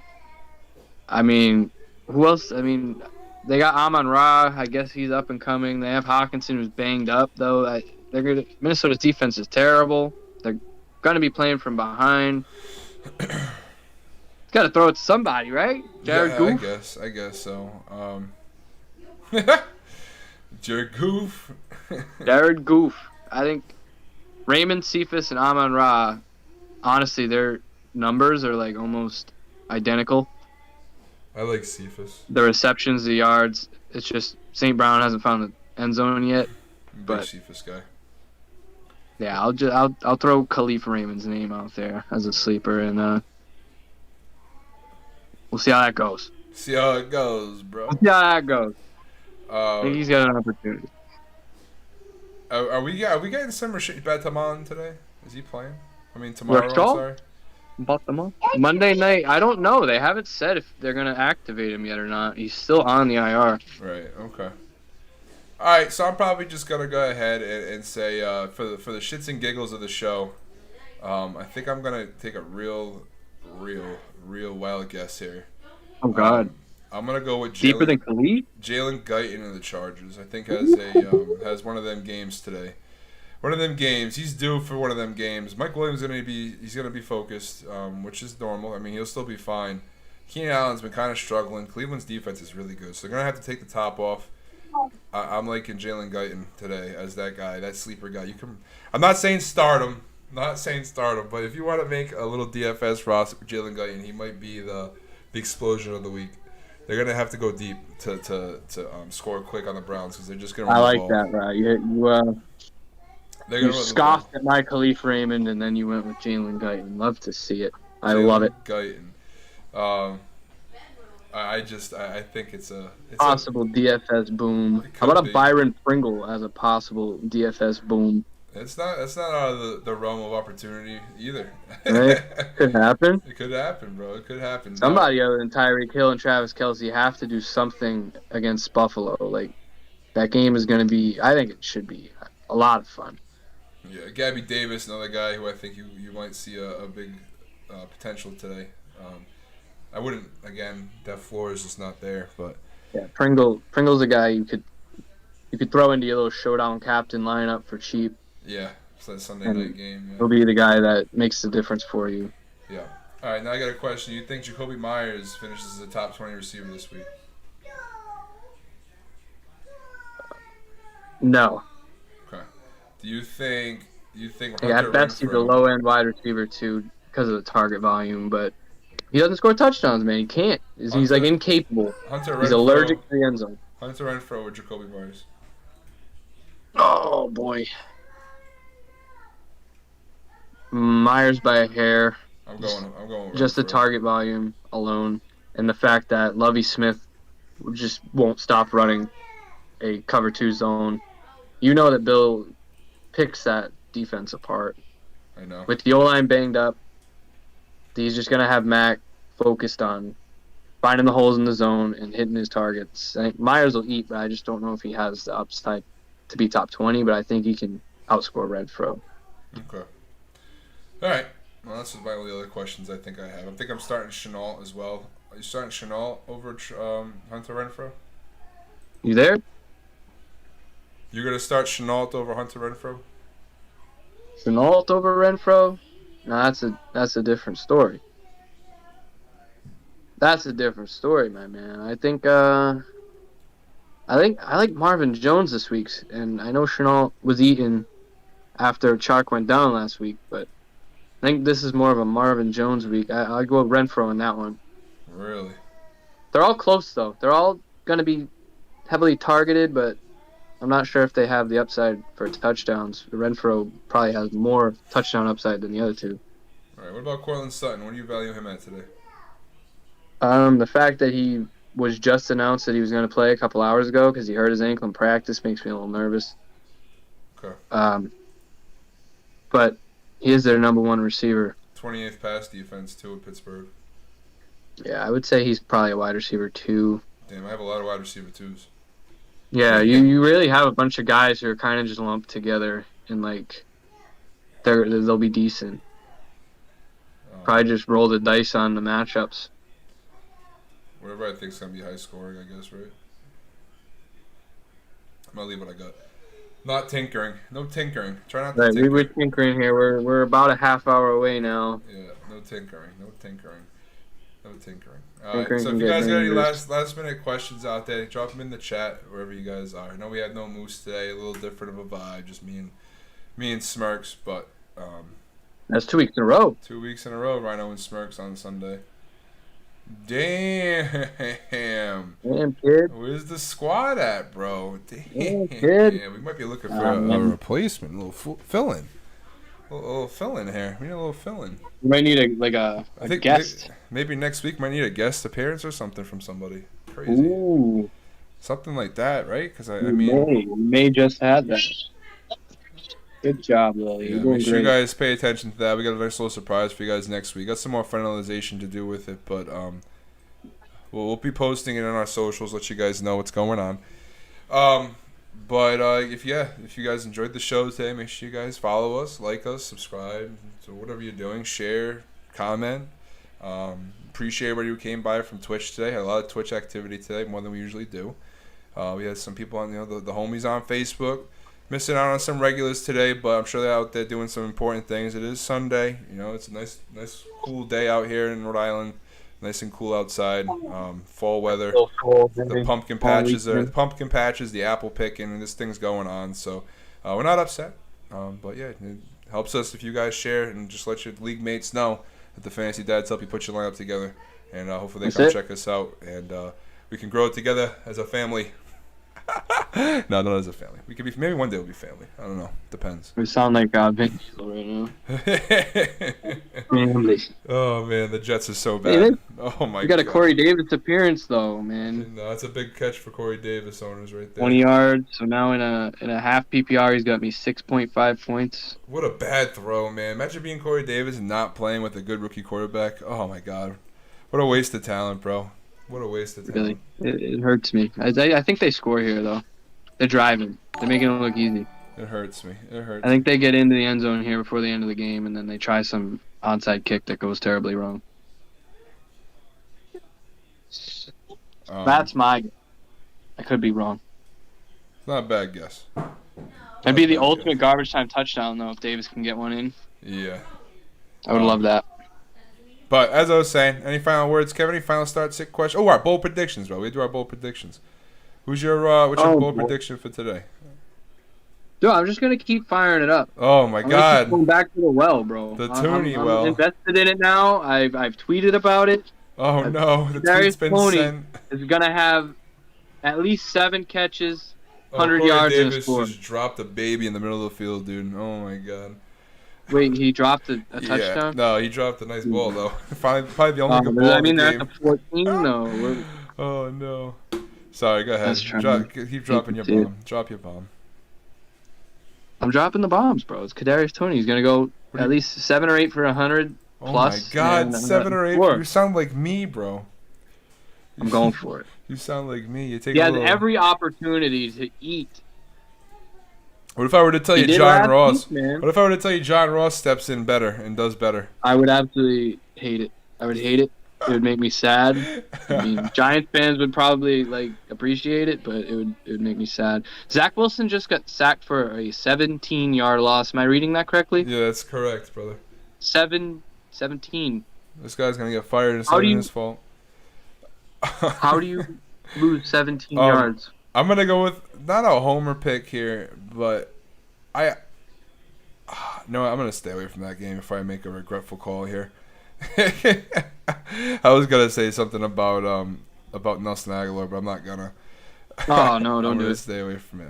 I mean, who else? I mean, they got Amon-Ra. I guess he's up and coming. They have Hawkinson, who's banged up, though. Minnesota's defense is terrible. They're going to be playing from behind. Got to throw it to somebody, right? Jared Goff? I guess so. Jared Goff. Jared Goff. I think Raymond, Cephas, and Amon-Ra, honestly, their numbers are like almost identical. I like Cephas. The receptions, the yards. It's just St. Brown hasn't found the end zone yet. Big Cephas guy. Yeah, I'll throw Khalif Raymond's name out there as a sleeper, and we'll see how that goes. See how it goes, bro. We'll see how that goes. I think he's got an opportunity. Are we getting some Rashid Bateman today? Is he playing? I mean, tomorrow, I'm sorry. Bateman? Monday night, I don't know. They haven't said if they're going to activate him yet or not. He's still on the IR. Right, okay. All right, so I'm probably just going to go ahead and say, for the shits and giggles of the show, I think I'm going to take a real wild guess here. Oh, God. I'm gonna go with deeper than Khalif. Jalen Guyton of the Chargers. I think has one of them games today. One of them games. He's due for one of them games. Mike Williams gonna be focused, which is normal. I mean, he'll still be fine. Keenan Allen's been kind of struggling. Cleveland's defense is really good, so they're gonna have to take the top off. I'm liking Jalen Guyton today as that guy, that sleeper guy. I'm not saying start him. But if you want to make a little DFS roster for Jalen Guyton, he might be the explosion of the week. They're gonna have to go deep to score quick on the Browns because they're just gonna. I like that, right? You scoffed at my Khalif Raymond and then you went with Jalen Guyton. Love to see it. I love it. Guyton. I think it's a possible DFS boom. How about a Byron Pringle as a possible DFS boom? It's not. That's not out of the realm of opportunity either. Right? Could happen. It could happen, bro. It could happen. Somebody other than Tyreek Hill and Travis Kelce have to do something against Buffalo. Like, that game is going to be, I think it should be a lot of fun. Yeah, Gabby Davis, another guy who I think you might see a big potential today. I wouldn't, again, that floor is just not there, but Yeah, Pringle's a guy you could throw into your little showdown captain lineup for cheap. yeah, it's that Sunday And night game. Yeah. He'll be the guy that makes the difference for you. Yeah. All right, now I got a question. You think Jacoby Myers finishes as a top 20 receiver this week? No. Okay. Do you think Yeah, at best he's a low-end wide receiver, too, because of the target volume, but he doesn't score touchdowns, man. He can't. He's like, incapable. He's allergic to the end zone. Hunter Renfrow or Jacoby Myers? Oh, boy. Myers by a hair. I'm going with Just the Renfrow. target volume alone, and the fact that Lovie Smith just won't stop running a cover 2 zone. You know that Bill picks that defense apart. I know. With the O-line banged up, he's just going to have Mac focused on finding the holes in the zone and hitting his targets. I think Myers will eat, but I just don't know if he has the upside to be top 20, but I think he can outscore Renfrow. Okay. All right. Well, that's my only other questions I think I have. I think I'm starting Chenault as well. Are you starting Chenault over Hunter Renfrow? You there? You're going to start Chenault over Hunter Renfrow? Chenault over Renfrow? No, that's a different story. That's a different story, my man. I think I like Marvin Jones this week, and I know Chenault was eaten after Chark went down last week, but I think this is more of a Marvin Jones week. I'll go with Renfrow in that one. Really? They're all close, though. They're all going to be heavily targeted, but I'm not sure if they have the upside for touchdowns. Renfrow probably has more touchdown upside than the other two. All right. What about Cortland Sutton? What do you value him at today? The fact that he was just announced that he was going to play a couple hours ago because he hurt his ankle in practice makes me a little nervous. Okay. But he is their number one receiver. 28th pass defense, too, at Pittsburgh. Yeah, I would say he's probably a wide receiver, too. Damn, I have a lot of wide receiver, twos. Yeah, you really have a bunch of guys who are kind of just lumped together and, like, they'll be decent. Probably just roll the dice on the matchups. Whatever I think is going to be high scoring, I guess, right? I'm going to leave what I got. Not tinkering. No tinkering. Try not to Right, tinker. we're tinkering here. We're about a half hour away now. Yeah, no tinkering. No tinkering. No tinkering. Tinkering So if can you get guys got any dangerous. last minute questions out there, drop them in the chat wherever you guys are. I know we had no Moose today, a little different of a vibe, just me and Smirks, but That's 2 weeks in a row. 2 weeks in a row, Ryno and Smirks on Sunday. Damn. Damn, kid. Where's the squad at, bro? Yeah, kid. Yeah, we might be looking for a replacement, a little fill-in. A little fill-in here. We need a little fill-in. You might need a I think guest. Maybe next week might need a guest appearance or something from somebody. Crazy. Ooh. Something like that, right? Because I We mean, may just have that. Good job, Lily. yeah, You're doing make sure you great. guys pay attention to that. We got a nice little surprise for you guys next week. Got some more finalization to do with it, but we'll be posting it on our socials. Let you guys know what's going on. But if you guys enjoyed the show today, make sure you guys follow us, like us, subscribe, so whatever you're doing, share, comment. Appreciate everybody who came by from Twitch today. Had a lot of Twitch activity today, more than we usually do. We had some people on, the homies on Facebook, missing out on some regulars today, but I'm sure they're out there doing some important things. It is Sunday, it's a nice cool day out here in Rhode Island. Nice and cool outside. Fall weather. The pumpkin patches the apple picking, and this thing's going on. So we're not upset. But yeah, it helps us if you guys share and just let your league mates know that the Fantasy Dads help you put your lineup together. And hopefully they come check us out, and we can grow it together as a family. No, not as a family. We could be. Maybe one day we'll be family. I don't know. Depends. We sound like Vin Diesel right now. Family. Oh man, the Jets are so Hey, bad. Oh my god. We got a Corey Davis appearance though, man. No, that's a big catch for Corey Davis owners right there. 20 yards. So now in a half PPR, he's got me 6.5 points. What a bad throw, man. Imagine being Corey Davis and not playing with a good rookie quarterback. Oh my god. What a waste of talent, bro. What a waste of talent. Really, it hurts me. I think they score here though. They're driving. They're making it look easy. It hurts me. It hurts. I think they get into the end zone here before the end of the game, and then they try some onside kick that goes terribly wrong. That's my guess. I could be wrong. It's not a bad guess. That'd be the ultimate garbage time touchdown, though, if Davis can get one in. Yeah. I would love that. But as I was saying, any final words, Kevin? Any final start sit question? Oh, our bold predictions, bro. We do our bold predictions. What's your bold prediction for today? Dude, I'm just gonna keep firing it up. Oh my I'm god. keep going back to the well, bro. The I'm Toonie well. invested in it now. I've tweeted about it. Oh no, the Darius tweet's been Toney sent. is gonna have at least 7 catches, Oh, 100 Corey yards, and a Davis score. just dropped a baby in the middle of the field, dude. Oh my god. Wait, he dropped a Yeah. touchdown? No, he dropped a nice ball though. Probably the only good Does ball that mean of they're the at game. the 14? No. Oh no. Sorry, go ahead. That's true. Keep dropping your Dude. bomb. Drop your bomb. I'm dropping the bombs, bro. It's Kadarius Toney. He's gonna go at least 7 or 8 for 100 Oh plus. my god, and, 7 or 8. score. You sound like me, bro. I'm going for it. You sound like me. You take He a has little... every opportunity to eat. What if I were to tell He you did John last Ross? week, man. What if I were to tell you John Ross steps in better and does better? I would absolutely hate it. I would hate it. It would make me sad. I mean, Giants fans would probably appreciate it, but it would make me sad. Zach Wilson just got sacked for a 17-yard loss. Am I reading that correctly? Yeah, that's correct, brother. 17. This guy's gonna get fired and it's How not do you- his fault. How do you lose 17 Um, yards? I'm gonna go with not a homer pick here, but no, I'm gonna stay away from that game if I make a regretful call here. I was gonna say something about Nelson Aguilar, but I'm not gonna. Oh no, don't I'm do gonna it. stay away from it.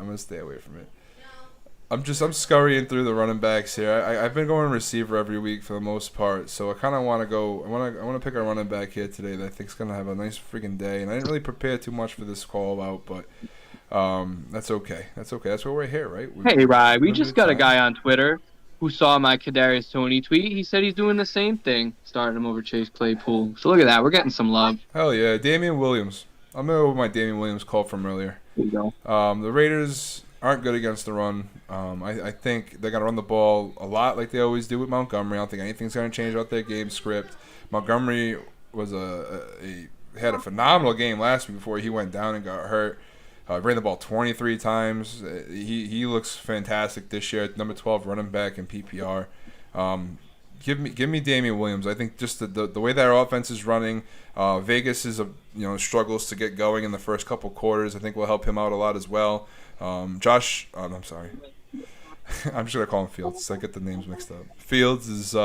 I'm scurrying through the running backs here. I've been going receiver every week for the most part, so I kind of want to go. I want to pick a running back here today that I think's gonna have a nice freaking day. And I didn't really prepare too much for this call out, but that's okay. That's okay. That's why we're here, right? Hey, Rye, we We're just good got a time. guy on Twitter who saw my Kadarius Toney tweet. He said he's doing the same thing, starting him over Chase Claypool. So look at that. We're getting some love. Hell yeah, Damian Williams. I'm gonna go with my Damian Williams call from earlier. There you go. The Raiders aren't good against the run. I think they're going to run the ball a lot like they always do with Montgomery. I don't think anything's going to change about their game script. Montgomery was had a phenomenal game last week before he went down and got hurt. Ran the ball 23 times. He looks fantastic this year. Number 12 running back in PPR. Give me Damian Williams. I think just the way that our offense is running, Vegas struggles to get going in the first couple quarters. I think will help him out a lot as well. I'm sorry. I'm just gonna call him Fields. I get the names mixed up. Fields is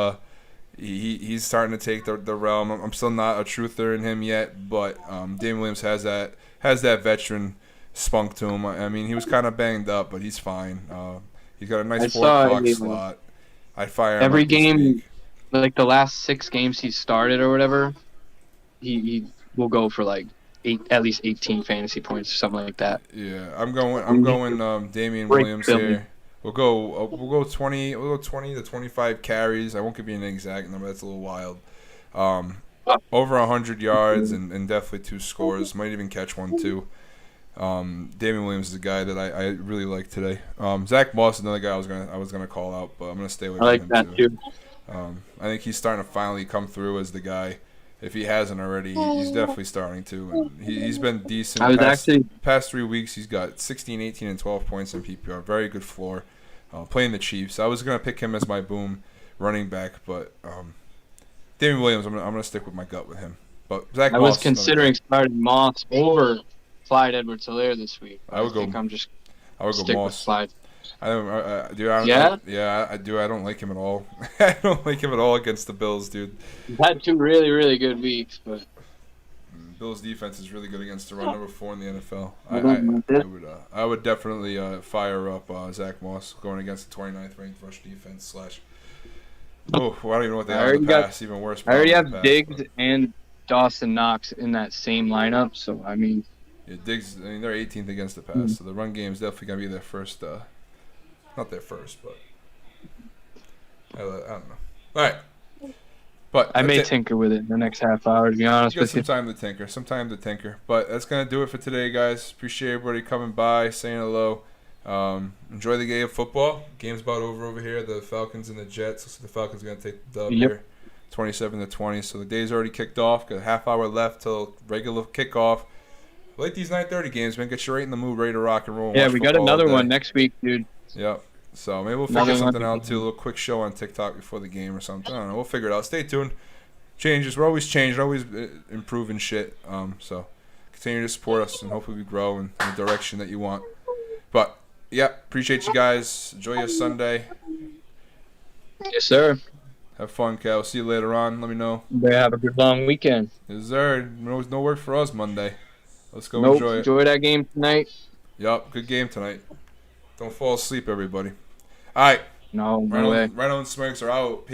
he's starting to take the realm. I'm still not a truther in him yet, but Damian Williams has that veteran spunk to him. I mean, he was kind of banged up, but he's fine. He's got a nice 4 o'clock slot. I'd fire him Every up this game, week. like the last 6 games he's started or whatever, he will go for at least 18 fantasy points or something like that. Yeah, I'm going Damian Break Williams Philly. here. We'll go 20 to 25 carries. I won't give you an exact number. That's a little wild. Over 100 yards and definitely 2 scores. Might even catch 1 too. Damian Williams is a guy that I really like today. Zach Moss is another guy I was gonna call out, but I'm gonna stay away I from like him that too. too. I think he's starting to finally come through as the guy. If he hasn't already, he's definitely starting to. And he's been decent. I was Past 3 weeks, he's got 16, 18, and 12 points in PPR. Very good floor. Playing the Chiefs. I was going to pick him as my boom running back, but Damian Williams, I'm gonna stick with my gut with him. But Zach I Moss, was considering starting Moss over Clyde Edwards-Helaire this week. I would think go- I'm just I would stick go with Moss. Clyde. I don't, I do. I don't like him at all. I don't like him at all against the Bills, dude. He's had 2 really, really good weeks, but Bills defense is really good against the run, number 4 in the NFL. I would definitely fire up Zach Moss going against the 29th ranked rush defense / Oh, I don't even know what they are in the pass. Even worse. I already have pass, Diggs but. and Dawson Knox in that same lineup, so I mean. Yeah, Diggs. I mean, they're 18th against the pass, so the run game is definitely gonna be their first. Not their first, but I don't know. All right, but I may tinker with it in the next half hour, to be honest with you. Some time to tinker. But that's gonna do it for today, guys. Appreciate everybody coming by, saying hello. Enjoy the game of football. Game's about over here. The Falcons and the Jets. Looks like the Falcons are gonna take the dub here, 27-20. So the day's already kicked off. Got a half hour left till regular kickoff. I like these 9:30 games, man. Get you right in the mood, ready to rock and roll. And yeah, we got another one next week, dude. Yep. So maybe we'll figure something out too. A little quick show on TikTok before the game or something. I don't know. We'll figure it out. Stay tuned. Changes. We're always changing, always improving shit. So continue to support us, and hopefully we grow in the direction that you want. But yeah, appreciate you guys. Enjoy your Sunday. Yes, sir. Have fun, Cal. See you later on. Let me know. Have a good long weekend. Is there no work for us Monday? Let's go enjoy it. Enjoy that game tonight. Yup, good game tonight. Don't fall asleep, everybody. All right. No way. Ryno Smirks are out.